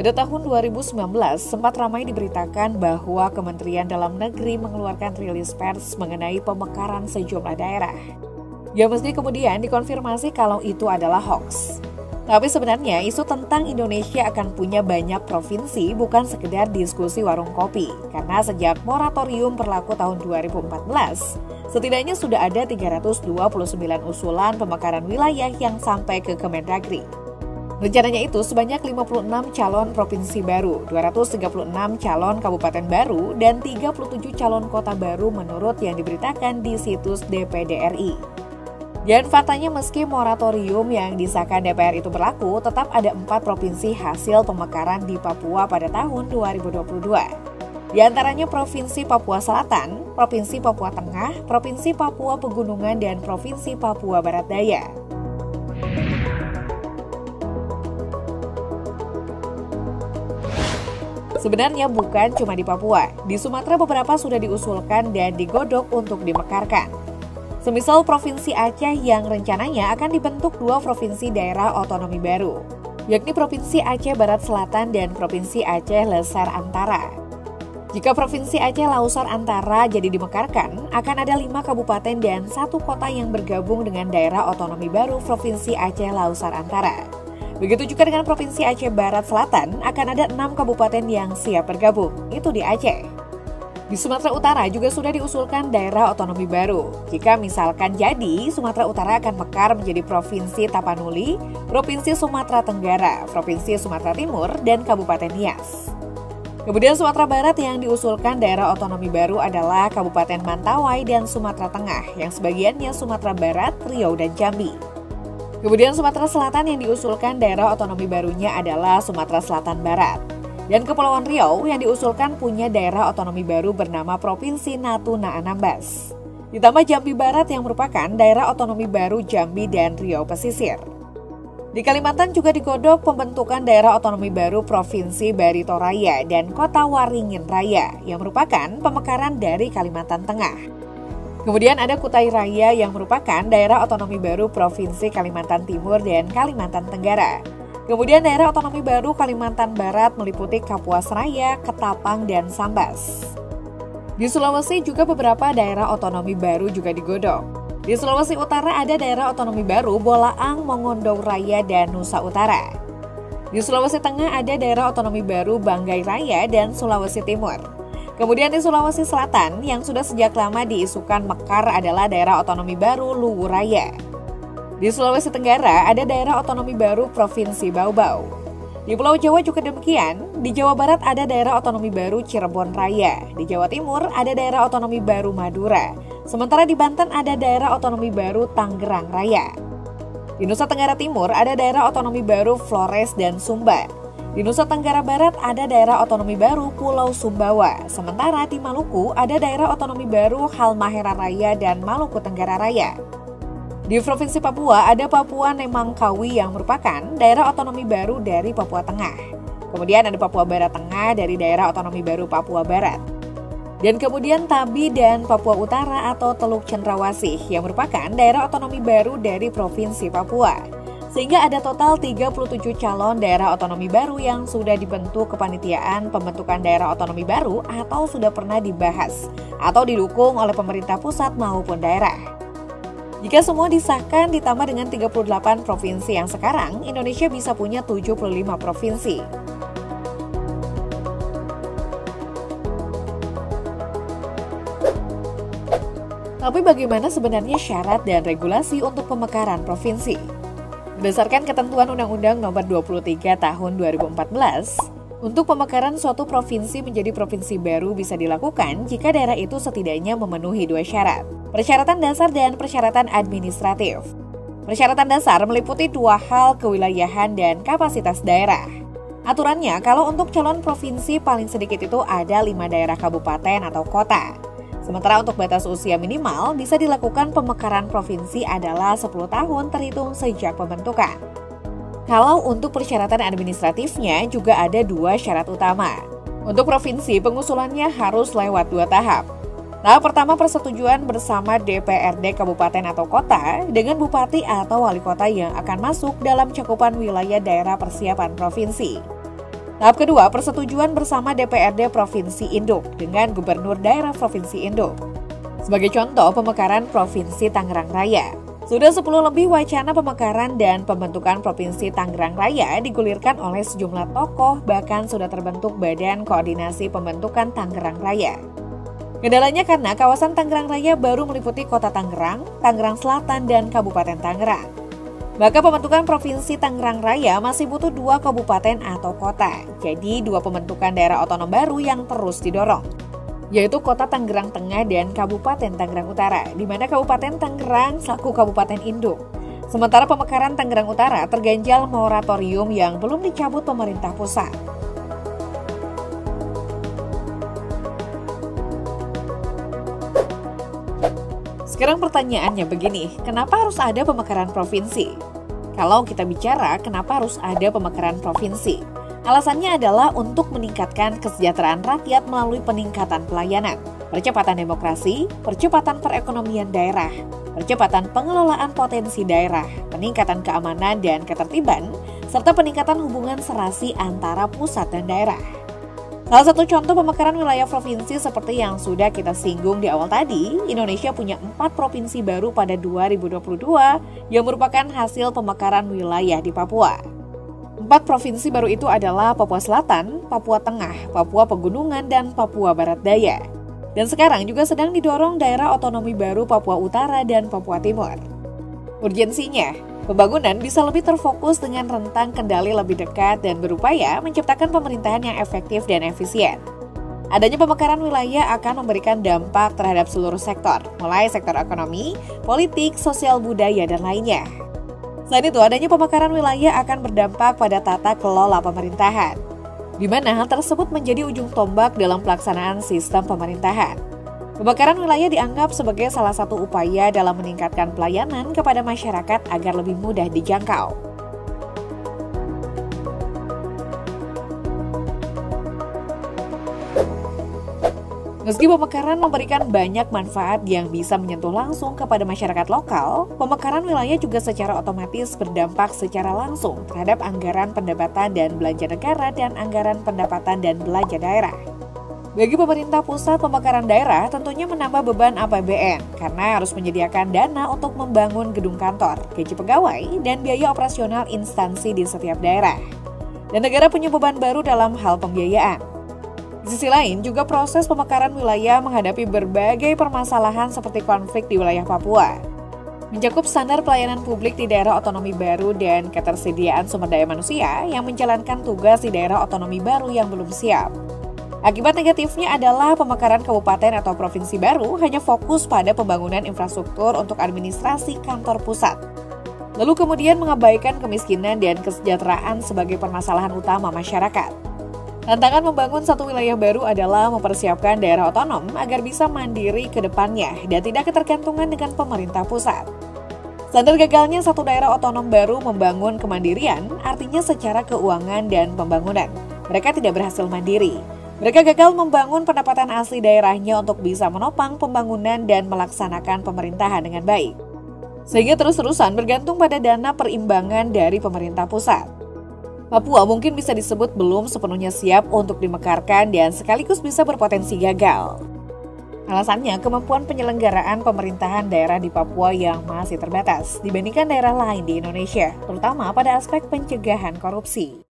Pada tahun 2019, sempat ramai diberitakan bahwa Kementerian Dalam Negeri mengeluarkan rilis pers mengenai pemekaran sejumlah daerah. Ya meski kemudian dikonfirmasi kalau itu adalah hoax. Tapi sebenarnya isu tentang Indonesia akan punya banyak provinsi bukan sekedar diskusi warung kopi. Karena sejak moratorium berlaku tahun 2014, setidaknya sudah ada 329 usulan pemekaran wilayah yang sampai ke Kemendagri. Rencananya itu sebanyak 56 calon provinsi baru, 236 calon kabupaten baru, dan 37 calon kota baru menurut yang diberitakan di situs DPD RI. Dan faktanya meski moratorium yang disahkan DPR itu berlaku, tetap ada 4 provinsi hasil pemekaran di Papua pada tahun 2022. Di antaranya Provinsi Papua Selatan, Provinsi Papua Tengah, Provinsi Papua Pegunungan, dan Provinsi Papua Barat Daya. Sebenarnya bukan cuma di Papua, di Sumatera beberapa sudah diusulkan dan digodok untuk dimekarkan. Semisal Provinsi Aceh yang rencananya akan dibentuk 2 provinsi daerah otonomi baru, yakni Provinsi Aceh Barat Selatan dan Provinsi Aceh Lesar Antara. Jika Provinsi Aceh Lausar Antara jadi dimekarkan, akan ada 5 kabupaten dan 1 kota yang bergabung dengan daerah otonomi baru Provinsi Aceh Lausar Antara. Begitu juga dengan Provinsi Aceh Barat Selatan, akan ada 6 kabupaten yang siap bergabung, itu di Aceh. Di Sumatera Utara juga sudah diusulkan daerah otonomi baru. Jika misalkan jadi, Sumatera Utara akan mekar menjadi Provinsi Tapanuli, Provinsi Sumatera Tenggara, Provinsi Sumatera Timur, dan Kabupaten Nias. Kemudian Sumatera Barat yang diusulkan daerah otonomi baru adalah Kabupaten Mentawai dan Sumatera Tengah, yang sebagiannya Sumatera Barat, Riau, dan Jambi. Kemudian Sumatera Selatan yang diusulkan daerah otonomi barunya adalah Sumatera Selatan Barat. Dan Kepulauan Riau yang diusulkan punya daerah otonomi baru bernama Provinsi Natuna Anambas. Ditambah Jambi Barat yang merupakan daerah otonomi baru Jambi dan Riau Pesisir. Di Kalimantan juga digodok pembentukan daerah otonomi baru Provinsi Barito Raya dan Kota Waringin Raya yang merupakan pemekaran dari Kalimantan Tengah. Kemudian ada Kutai Raya yang merupakan daerah otonomi baru Provinsi Kalimantan Timur dan Kalimantan Tenggara. Kemudian daerah otonomi baru Kalimantan Barat meliputi Kapuas Raya, Ketapang, dan Sambas. Di Sulawesi juga beberapa daerah otonomi baru juga digodok. Di Sulawesi Utara ada daerah otonomi baru Bolaang, Mongondo Raya, dan Nusa Utara. Di Sulawesi Tengah ada daerah otonomi baru Banggai Raya dan Sulawesi Timur. Kemudian di Sulawesi Selatan yang sudah sejak lama diisukan mekar adalah daerah otonomi baru Luwu Raya. Di Sulawesi Tenggara ada daerah otonomi baru Provinsi Bau-Bau. Di Pulau Jawa juga demikian, di Jawa Barat ada daerah otonomi baru Cirebon Raya. Di Jawa Timur ada daerah otonomi baru Madura. Sementara di Banten ada daerah otonomi baru Tangerang Raya. Di Nusa Tenggara Timur ada daerah otonomi baru Flores dan Sumba. Di Nusa Tenggara Barat ada daerah otonomi baru Pulau Sumbawa. Sementara di Maluku ada daerah otonomi baru Halmahera Raya dan Maluku Tenggara Raya. Di Provinsi Papua ada Papua Nemangkawi yang merupakan daerah otonomi baru dari Papua Tengah. Kemudian ada Papua Barat Tengah dari daerah otonomi baru Papua Barat. Dan kemudian Tabi dan Papua Utara atau Teluk Cendrawasih yang merupakan daerah otonomi baru dari Provinsi Papua. Sehingga ada total 37 calon daerah otonomi baru yang sudah dibentuk kepanitiaan pembentukan daerah otonomi baru atau sudah pernah dibahas atau didukung oleh pemerintah pusat maupun daerah. Jika semua disahkan ditambah dengan 38 provinsi yang sekarang, Indonesia bisa punya 75 provinsi. Tapi bagaimana sebenarnya syarat dan regulasi untuk pemekaran provinsi? Berdasarkan ketentuan Undang-Undang Nomor 23 Tahun 2014, untuk pemekaran suatu provinsi menjadi provinsi baru bisa dilakukan jika daerah itu setidaknya memenuhi 2 syarat. Persyaratan dasar dan persyaratan administratif. Persyaratan dasar meliputi 2 hal kewilayahan dan kapasitas daerah. Aturannya, kalau untuk calon provinsi paling sedikit itu ada 5 daerah kabupaten atau kota. Sementara untuk batas usia minimal bisa dilakukan pemekaran provinsi adalah 10 tahun terhitung sejak pembentukan. Kalau untuk persyaratan administratifnya juga ada 2 syarat utama. Untuk provinsi, pengusulannya harus lewat 2 tahap. Tahap pertama persetujuan bersama DPRD kabupaten atau kota dengan bupati atau wali kota yang akan masuk dalam cakupan wilayah daerah persiapan provinsi. Tahap kedua, persetujuan bersama DPRD Provinsi Induk dengan Gubernur Daerah Provinsi Induk. Sebagai contoh, pemekaran Provinsi Tangerang Raya. Sudah 10 lebih wacana pemekaran dan pembentukan Provinsi Tangerang Raya digulirkan oleh sejumlah tokoh, bahkan sudah terbentuk Badan Koordinasi Pembentukan Tangerang Raya. Kendalanya karena kawasan Tangerang Raya baru meliputi Kota Tangerang, Tangerang Selatan, dan Kabupaten Tangerang. Maka pembentukan Provinsi Tangerang Raya masih butuh 2 kabupaten atau kota. Jadi 2 pembentukan daerah otonom baru yang terus didorong, yaitu Kota Tangerang Tengah dan Kabupaten Tangerang Utara, di mana Kabupaten Tangerang selaku Kabupaten Induk. Sementara pemekaran Tangerang Utara terganjal moratorium yang belum dicabut pemerintah pusat. Sekarang pertanyaannya begini, kenapa harus ada pemekaran provinsi? Kalau kita bicara kenapa harus ada pemekaran provinsi? Alasannya adalah untuk meningkatkan kesejahteraan rakyat melalui peningkatan pelayanan, percepatan demokrasi, percepatan perekonomian daerah, percepatan pengelolaan potensi daerah, peningkatan keamanan dan ketertiban, serta peningkatan hubungan serasi antara pusat dan daerah. Salah satu contoh pemekaran wilayah provinsi seperti yang sudah kita singgung di awal tadi, Indonesia punya 4 provinsi baru pada 2022 yang merupakan hasil pemekaran wilayah di Papua. 4 provinsi baru itu adalah Papua Selatan, Papua Tengah, Papua Pegunungan, dan Papua Barat Daya. Dan sekarang juga sedang didorong daerah otonomi baru Papua Utara dan Papua Timur. Urgensinya, pembangunan bisa lebih terfokus dengan rentang kendali lebih dekat dan berupaya menciptakan pemerintahan yang efektif dan efisien. Adanya pemekaran wilayah akan memberikan dampak terhadap seluruh sektor, mulai sektor ekonomi, politik, sosial budaya, dan lainnya. Selain itu, adanya pemekaran wilayah akan berdampak pada tata kelola pemerintahan, di mana hal tersebut menjadi ujung tombak dalam pelaksanaan sistem pemerintahan. Pemekaran wilayah dianggap sebagai salah satu upaya dalam meningkatkan pelayanan kepada masyarakat agar lebih mudah dijangkau. Meski pemekaran memberikan banyak manfaat yang bisa menyentuh langsung kepada masyarakat lokal, pemekaran wilayah juga secara otomatis berdampak secara langsung terhadap anggaran pendapatan dan belanja negara dan anggaran pendapatan dan belanja daerah. Bagi pemerintah pusat, pemekaran daerah tentunya menambah beban APBN karena harus menyediakan dana untuk membangun gedung kantor, gaji pegawai, dan biaya operasional instansi di setiap daerah. Dan negara punya beban baru dalam hal pembiayaan. Di sisi lain, juga proses pemekaran wilayah menghadapi berbagai permasalahan seperti konflik di wilayah Papua, mencakup standar pelayanan publik di daerah otonomi baru dan ketersediaan sumber daya manusia yang menjalankan tugas di daerah otonomi baru yang belum siap. Akibat negatifnya adalah pemekaran kabupaten atau provinsi baru hanya fokus pada pembangunan infrastruktur untuk administrasi kantor pusat. Lalu kemudian mengabaikan kemiskinan dan kesejahteraan sebagai permasalahan utama masyarakat. Tantangan membangun satu wilayah baru adalah mempersiapkan daerah otonom agar bisa mandiri ke depannya dan tidak ketergantungan dengan pemerintah pusat. Standar gagalnya satu daerah otonom baru membangun kemandirian artinya secara keuangan dan pembangunan. Mereka tidak berhasil mandiri. Mereka gagal membangun pendapatan asli daerahnya untuk bisa menopang pembangunan dan melaksanakan pemerintahan dengan baik. Sehingga terus-terusan bergantung pada dana perimbangan dari pemerintah pusat. Papua mungkin bisa disebut belum sepenuhnya siap untuk dimekarkan dan sekaligus bisa berpotensi gagal. Alasannya, kemampuan penyelenggaraan pemerintahan daerah di Papua yang masih terbatas dibandingkan daerah lain di Indonesia, terutama pada aspek pencegahan korupsi.